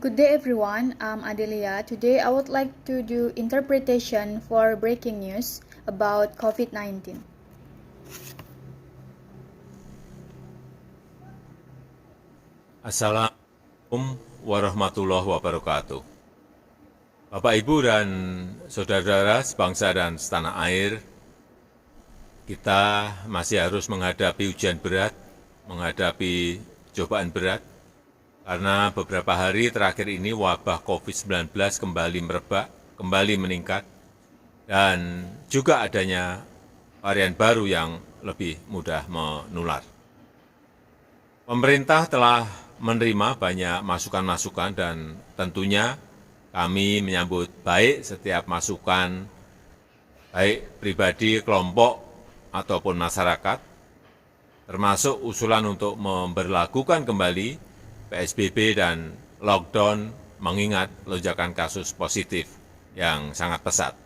Good day everyone, I'm Adelia. Today I would like to do interpretation for breaking news about COVID-19. Assalamualaikum warahmatullahi wabarakatuh. Bapak, Ibu, dan saudara-saudara sebangsa dan setanah air, kita masih harus menghadapi ujian berat, menghadapi cobaan berat, karena beberapa hari terakhir ini wabah COVID-19 kembali merebak, kembali meningkat, dan juga adanya varian baru yang lebih mudah menular. Pemerintah telah menerima banyak masukan-masukan dan tentunya kami menyambut baik setiap masukan, baik pribadi, kelompok, ataupun masyarakat, termasuk usulan untuk memberlakukan kembali PSBB dan lockdown mengingat lonjakan kasus positif yang sangat pesat.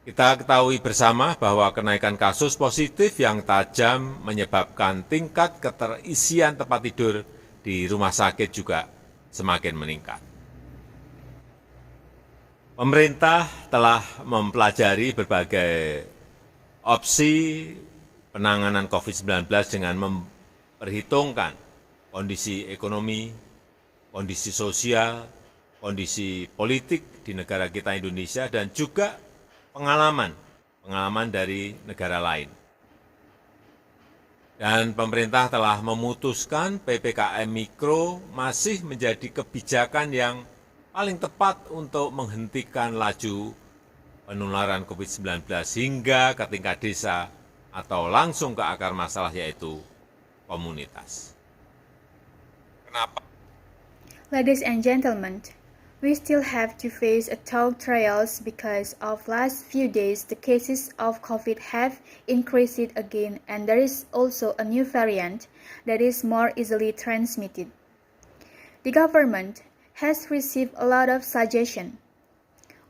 Kita ketahui bersama bahwa kenaikan kasus positif yang tajam menyebabkan tingkat keterisian tempat tidur di rumah sakit juga semakin meningkat. Pemerintah telah mempelajari berbagai opsi penanganan COVID-19 dengan memperhitungkan kondisi ekonomi, kondisi sosial, kondisi politik di negara kita Indonesia, dan juga pengalaman dari negara lain. Dan pemerintah telah memutuskan PPKM Mikro masih menjadi kebijakan yang paling tepat untuk menghentikan laju penularan COVID-19 hingga ke tingkat desa atau langsung ke akar masalah, yaitu komunitas. Kenapa? Ladies and gentlemen, we still have to face a tough trials because of last few days the cases of COVID have increased again, and there is also a new variant that is more easily transmitted. The government has received a lot of suggestion.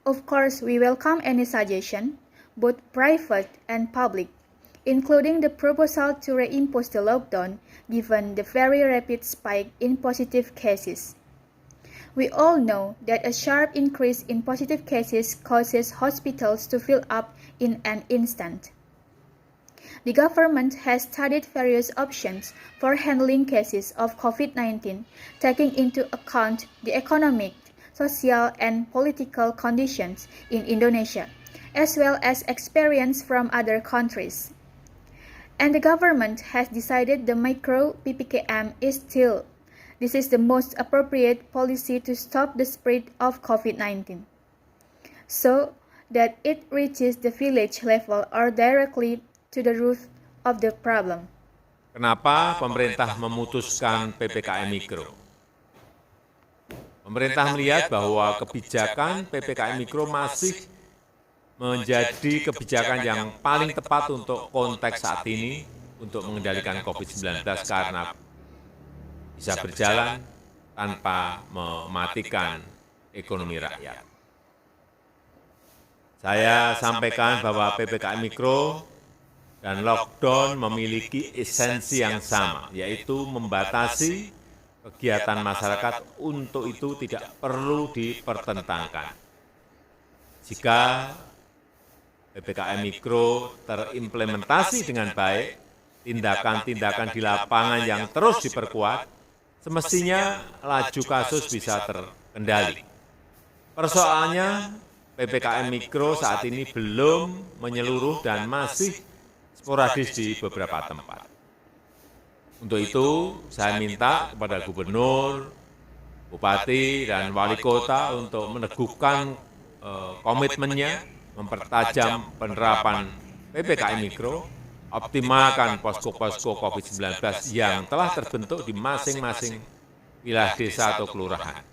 Of course, we welcome any suggestion, both private and public, including the proposal to reimpose the lockdown given the very rapid spike in positive cases. We all know that a sharp increase in positive cases causes hospitals to fill up in an instant. The government has studied various options for handling cases of COVID-19, taking into account the economic, social, and political conditions in Indonesia, as well as experience from other countries. And the government has decided the micro PPKM is still. This is the most appropriate policy to stop the spread of COVID-19, so that it reaches the village level or directly to the root of the problem. Kenapa pemerintah memutuskan PPKM Mikro? Pemerintah melihat bahwa kebijakan PPKM Mikro masih menjadi kebijakan yang paling tepat untuk konteks saat ini untuk mengendalikan COVID-19 karena bisa berjalan tanpa mematikan ekonomi rakyat. Saya sampaikan bahwa PPKM Mikro dan lockdown memiliki esensi yang sama, yaitu membatasi kegiatan masyarakat. Untuk itu tidak perlu dipertentangkan. Jika PPKM Mikro terimplementasi dengan baik, tindakan-tindakan di lapangan yang terus diperkuat, semestinya laju kasus bisa terkendali. Persoalannya, PPKM Mikro saat ini belum menyeluruh dan masih sporadis di beberapa tempat. Untuk itu, saya minta kepada gubernur, bupati, dan wali kota untuk meneguhkan komitmennya, mempertajam penerapan PPKM Mikro, optimalkan posko-posko COVID-19 yang telah terbentuk di masing-masing wilayah desa atau kelurahan.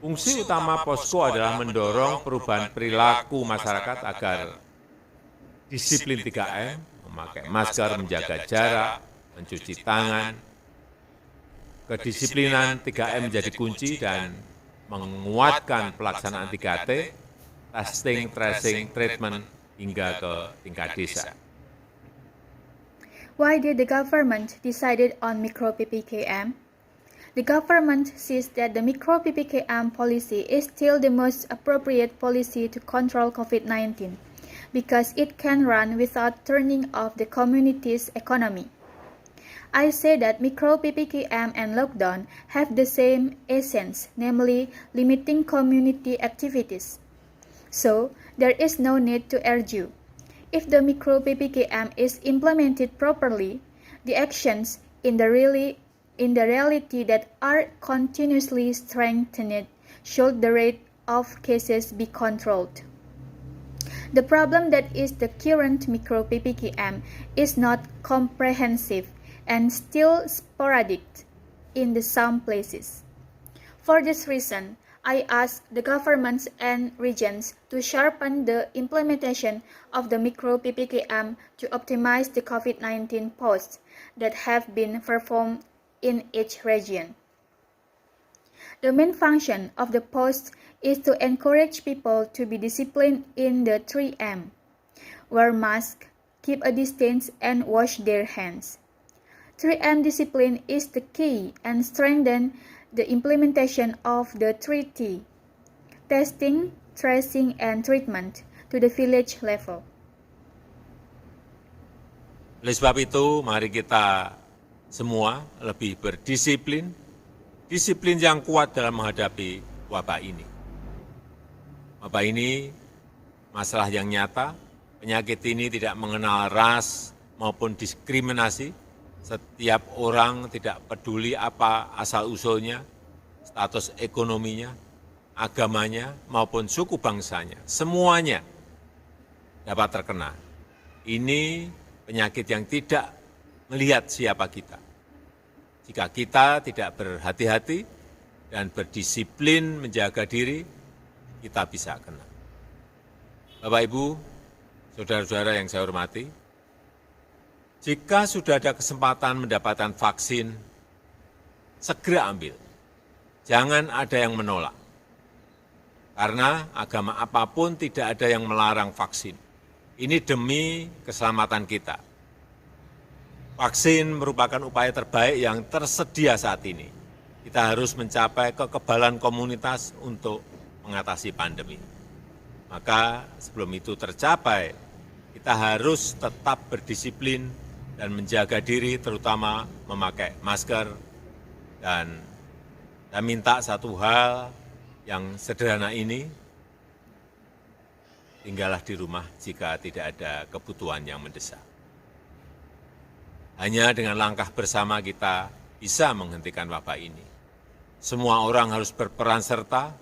Fungsi utama posko adalah mendorong perubahan perilaku masyarakat agar disiplin 3M, memakai masker, menjaga jarak, mencuci tangan. Kedisiplinan 3M menjadi kunci dan menguatkan pelaksanaan 3T, testing, tracing, treatment, hingga ke tingkat desa. Why did the government decided on micro PPKM? The government sees that the micro PPKM policy is still the most appropriate policy to control COVID-19 because it can run without turning off the community's economy. I say that micro PPKM and lockdown have the same essence, namely limiting community activities. So, there is no need to argue. If the micro PPKM is implemented properly, the actions in the reality that are continuously strengthened should the rate of cases be controlled. The problem that is the current micro PPKM is not comprehensive and still sporadic in some places. For this reason, I ask the governments and regions to sharpen the implementation of the micro PPKM to optimize the COVID-19 posts that have been performed in each region. The main function of the post is to encourage people to be disciplined in the 3M, wear masks, keep a distance, and wash their hands. 3M discipline is the key and strengthen the implementation of the 3T, testing, tracing, and treatment to the village level. Oleh sebab itu, mari kita semua lebih berdisiplin, disiplin yang kuat dalam menghadapi wabah ini. Wabah ini masalah yang nyata, penyakit ini tidak mengenal ras maupun diskriminasi. Setiap orang tidak peduli apa asal-usulnya, status ekonominya, agamanya, maupun suku bangsanya. Semuanya dapat terkena. Ini penyakit yang tidak melihat siapa kita. Jika kita tidak berhati-hati dan berdisiplin menjaga diri, kita bisa kena. Bapak, Ibu, saudara-saudara yang saya hormati, jika sudah ada kesempatan mendapatkan vaksin, segera ambil. Jangan ada yang menolak. Karena agama apapun tidak ada yang melarang vaksin. Ini demi keselamatan kita. Vaksin merupakan upaya terbaik yang tersedia saat ini. Kita harus mencapai kekebalan komunitas untuk mengatasi pandemi. Maka sebelum itu tercapai, kita harus tetap berdisiplin dan menjaga diri, terutama memakai masker. Dan saya minta satu hal yang sederhana ini, tinggallah di rumah jika tidak ada kebutuhan yang mendesak. Hanya dengan langkah bersama kita bisa menghentikan wabah ini. Semua orang harus berperan serta,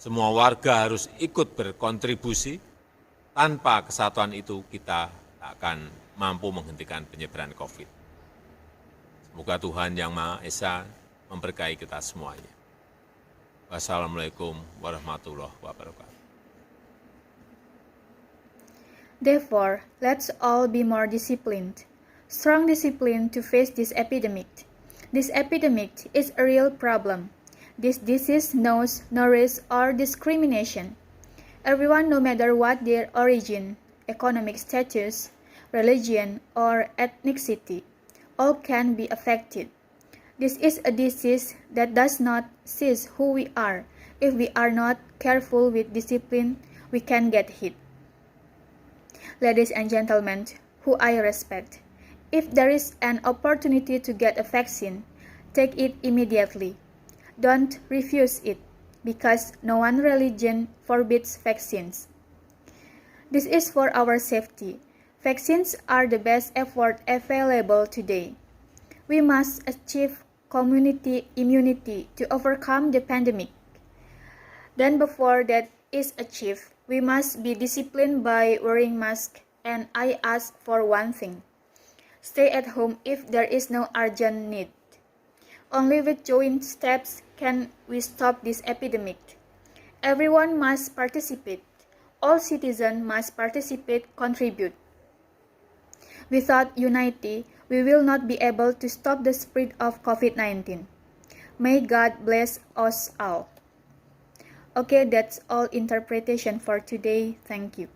semua warga harus ikut berkontribusi. Tanpa kesatuan itu kita tak akan mampu menghentikan penyebaran COVID. Semoga Tuhan Yang Maha Esa memberkahi kita semuanya. Wassalamualaikum warahmatullahi wabarakatuh. Therefore, let's all be more disciplined. Strong discipline to face this epidemic. This epidemic is a real problem. This disease knows no race or discrimination. Everyone, no matter what their origin, economic status, religion, or ethnicity, all can be affected. This is a disease that does not seize who we are. If we are not careful with discipline, we can get hit. Ladies and gentlemen, who I respect, if there is an opportunity to get a vaccine, take it immediately. Don't refuse it, because no one religion forbids vaccines. This is for our safety. Vaccines are the best effort available today. We must achieve community immunity to overcome the pandemic. Then before that is achieved, we must be disciplined by wearing masks, and I ask for one thing. Stay at home if there is no urgent need. Only with joint steps can we stop this epidemic. Everyone must participate. All citizens must participate, contribute. Without unity, we will not be able to stop the spread of COVID-19. May God bless us all. Okay, that's all interpretation for today. Thank you.